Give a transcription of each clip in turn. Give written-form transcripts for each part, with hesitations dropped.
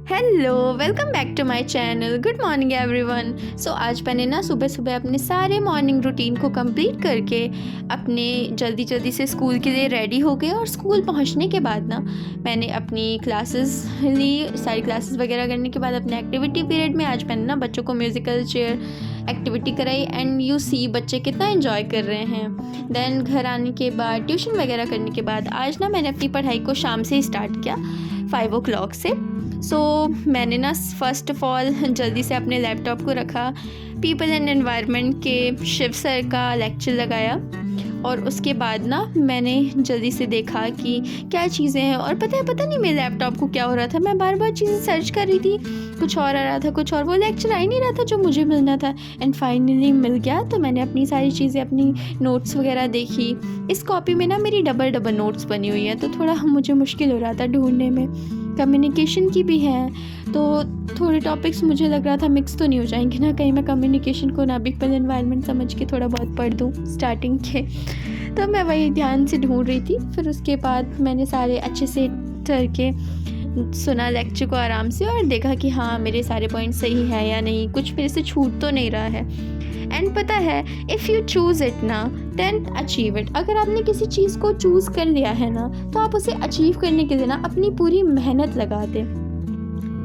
Hello, welcome back to my channel. Good morning everyone. So आज मैंने ना सुबह सुबह अपने सारे मॉर्निंग रूटीन को कंप्लीट करके अपने जल्दी से स्कूल के लिए रेडी हो गए। और स्कूल पहुंचने के बाद ना मैंने अपनी क्लासेस ली। सारी क्लासेस वगैरह करने के बाद अपने एक्टिविटी पीरियड में आज मैंने ना बच्चों को म्यूज़िकल चेयर एक्टिविटी कराई। एंड यू सी बच्चे कितना एंजॉय कर रहे हैं। देन घर आने के बाद ट्यूशन वगैरह करने के बाद आज ना मैंने अपनी पढ़ाई को शाम से ही स्टार्ट किया 5 o'clock से। मैंने ना फर्स्ट ऑफ ऑल जल्दी से अपने लैपटॉप को रखा, पीपल एंड एनवायरनमेंट के शिव सर का लेक्चर लगाया। और उसके बाद ना मैंने जल्दी से देखा कि क्या चीज़ें हैं। और पता नहीं मेरे लैपटॉप को क्या हो रहा था, मैं बार बार चीज़ें सर्च कर रही थी, कुछ और आ रहा था, कुछ और, वो लेक्चर आ ही नहीं रहा था जो मुझे मिलना था। एंड फाइनली मिल गया। तो मैंने अपनी सारी चीज़ें, अपनी नोट्स वगैरह देखी। इस कॉपी में ना मेरी डबल नोट्स बनी हुई है, तो थोड़ा मुझे मुश्किल हो रहा था ढूंढने में। कम्युनिकेशन की भी है, तो थोड़े टॉपिक्स मुझे लग रहा था मिक्स तो नहीं हो जाएंगे ना, कहीं मैं कम्युनिकेशन को ना पीपल एनवायरनमेंट समझ के थोड़ा बहुत पढ़ दूँ स्टार्टिंग के। तो मैं वही ध्यान से ढूंढ रही थी। फिर उसके बाद मैंने सारे अच्छे से करके सुना लेक्चर को आराम से, और देखा कि हाँ मेरे सारे पॉइंट सही है या नहीं, कुछ मेरे से छूट तो नहीं रहा है। एंड पता है, इफ़ यू चूज़ इट ना देन अचीव इट। अगर आपने किसी चीज़ को चूज़ कर लिया है ना, तो आप उसे अचीव करने के लिए ना अपनी पूरी मेहनत लगा दें।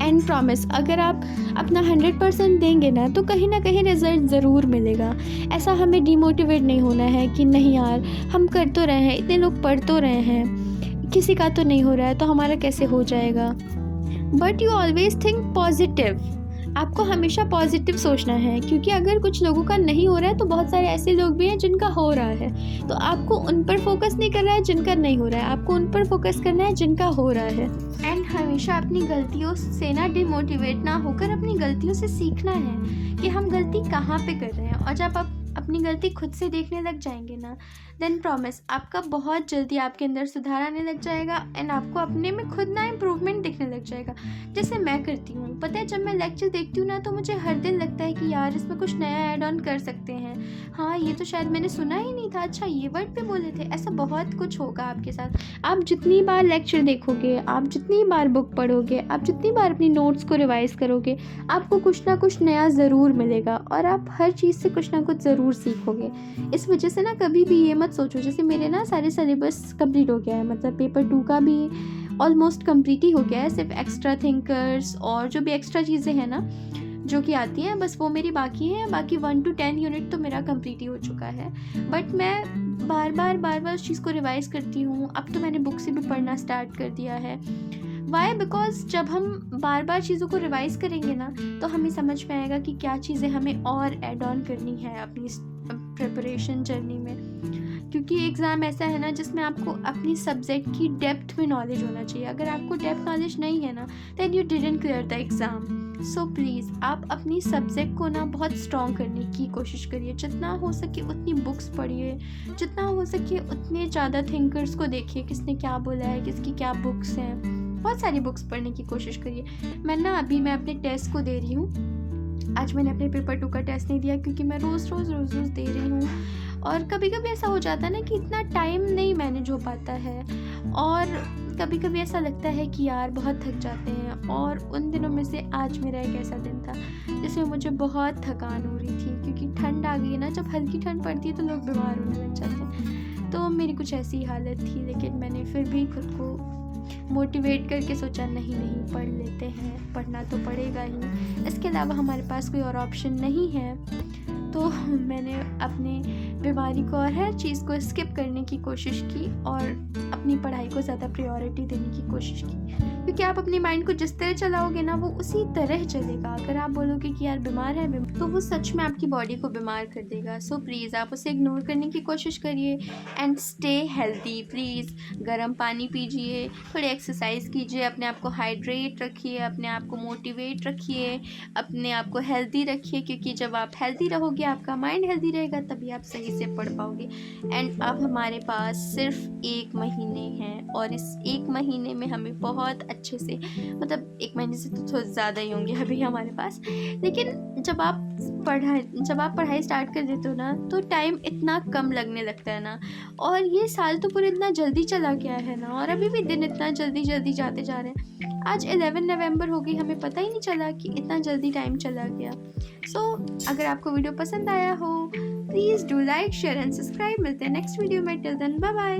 एंड प्रॉमिस, अगर आप अपना 100% देंगे ना, तो कहीं ना कहीं रिजल्ट ज़रूर मिलेगा। ऐसा हमें डिमोटिवेट नहीं होना है कि नहीं यार हम कर तो रहे हैं, इतने लोग पढ़ तो रहे हैं, किसी का तो नहीं हो रहा है तो हमारा कैसे हो जाएगा। But you always think positive. आपको हमेशा पॉजिटिव सोचना है, क्योंकि अगर कुछ लोगों का नहीं हो रहा है तो बहुत सारे ऐसे लोग भी हैं जिनका हो रहा है। तो आपको उन पर फोकस नहीं करना है जिनका नहीं हो रहा है, आपको उन पर फोकस करना है जिनका हो रहा है। एंड हमेशा अपनी गलतियों से ना डिमोटिवेट ना होकर अपनी गलतियों से सीखना है कि हम गलती कहाँ पे कर रहे हैं। और जब आप अपनी गलती खुद से देखने लग जाएंगे ना, देन प्रॉमिस आपका बहुत जल्दी आपके अंदर सुधार आने लग जाएगा। एंड आपको अपने में खुद ना इम्प्रूवमेंट दिखने लग जाएगा। जैसे मैं करती हूँ, पता है, जब मैं लेक्चर देखती हूँ ना, तो मुझे हर दिन लगता है कि यार इसमें कुछ नया ऐड ऑन कर सकते हैं। हाँ ये तो शायद मैंने सुना ही नहीं था, अच्छा ये वर्ड पे बोले थे। ऐसा बहुत कुछ होगा आपके साथ। आप जितनी बार लेक्चर देखोगे, आप जितनी बार बुक पढ़ोगे, आप जितनी बार अपनी नोट्स को रिवाइज करोगे, आपको कुछ ना कुछ नया ज़रूर मिलेगा। और आप हर चीज़ से कुछ ना कुछ ज़रूर सीखोगे। इस वजह से ना कभी भी ये मत सोचो, जैसे मेरे ना सारे सिलेबस कंप्लीट हो गया है, मतलब पेपर 2 का भी ऑलमोस्ट कंप्लीट ही हो गया है। सिर्फ एक्स्ट्रा थिंकर्स और जो भी एक्स्ट्रा चीज़ें हैं ना जो कि आती हैं, बस वो मेरी बाकी हैं। बाकी 1 to 10 यूनिट तो मेरा कंप्लीट ही हो चुका है। बट मैं बार बार उस चीज़ को रिवाइज़ करती हूँ। अब तो मैंने बुक से भी पढ़ना स्टार्ट कर दिया है। वाई? बिकॉज जब हम बार बार चीज़ों को रिवाइज़ करेंगे ना, तो हमें समझ में आएगा कि क्या चीज़ें हमें और ऐड ऑन करनी है अपनी प्रिपरेशन जर्नी में। क्योंकि एग्ज़ाम ऐसा है ना जिसमें आपको अपनी सब्जेक्ट की डेप्थ में नॉलेज होना चाहिए। अगर आपको डेप्थ नॉलेज नहीं है ना, then you didn't clear the exam. So please आप अपनी सब्जेक्ट को ना बहुत स्ट्रॉन्ग करने की कोशिश करिए। जितना हो सके उतनी बुक्स पढ़िए, जितना हो सके उतने ज़्यादा थिंकर्स को देखिए, किसने क्या बोला है, किसकी क्या बुक्स हैं। बहुत सारी बुक्स पढ़ने की कोशिश करिए। अभी मैं अपने टेस्ट को दे रही हूँ। आज मैंने अपने पेपर 2 का टेस्ट नहीं दिया, क्योंकि मैं रोज़ दे रही हूँ। और कभी कभी ऐसा हो जाता है ना कि इतना टाइम नहीं मैनेज हो पाता है, और कभी कभी ऐसा लगता है कि यार बहुत थक जाते हैं। और उन दिनों में से आज मेरा एक ऐसा दिन था जिसमें मुझे बहुत थकान हो रही थी, क्योंकि ठंड आ गई है ना। जब हल्की ठंड पड़ती है तो लोग बीमार होने लग जाते हैं। तो मेरी कुछ ऐसी हालत थी, लेकिन मैंने फिर भी खुद को मोटिवेट करके सोचा नहीं पढ़ लेते हैं, पढ़ना तो पड़ेगा ही, इसके अलावा हमारे पास कोई और ऑप्शन नहीं है। तो मैंने अपनी बीमारी को और हर चीज़ को स्किप करने की कोशिश की, और अपनी पढ़ाई को ज़्यादा प्रायोरिटी देने की कोशिश की। क्योंकि आप अपनी माइंड को जिस तरह चलाओगे ना, वो उसी तरह चलेगा। अगर आप बोलोगे कि यार बीमार है, तो वो सच में आपकी बॉडी को बीमार कर देगा। सो प्लीज़ आप उसे इग्नोर करने की कोशिश करिए एंड स्टे हेल्दी। प्लीज़ गर्म पानी पीजिए, थोड़ी एक्सरसाइज कीजिए, अपने आप को हाइड्रेट रखिए, अपने आप को मोटिवेट रखिए, अपने आप को हेल्दी रखिए। क्योंकि जब आप हेल्दी रहोगे, आपका माइंड हेल्दी रहेगा तभी आप सही से पढ़ पाओगे। एंड अब हमारे पास सिर्फ 1 महीने हैं और इस 1 महीने में हमें बहुत अच्छे से, मतलब 1 महीने से तो थोड़ा ज़्यादा ही होंगे अभी हमारे पास, लेकिन जब आप पढ़ाई स्टार्ट कर देते हो ना तो टाइम इतना कम लगने लगता है ना, और ये साल तो पूरा इतना जल्दी चला गया है ना, और अभी भी दिन इतना जल्दी जल्दी जाते जा रहे हैं। आज 11 नवंबर हो गई, हमें पता ही नहीं चला कि इतना जल्दी टाइम चला गया। अगर आपको वीडियो पसंद आया हो, please do like share and subscribe. मिलते हैं नेक्स्ट वीडियो में। Till then bye bye.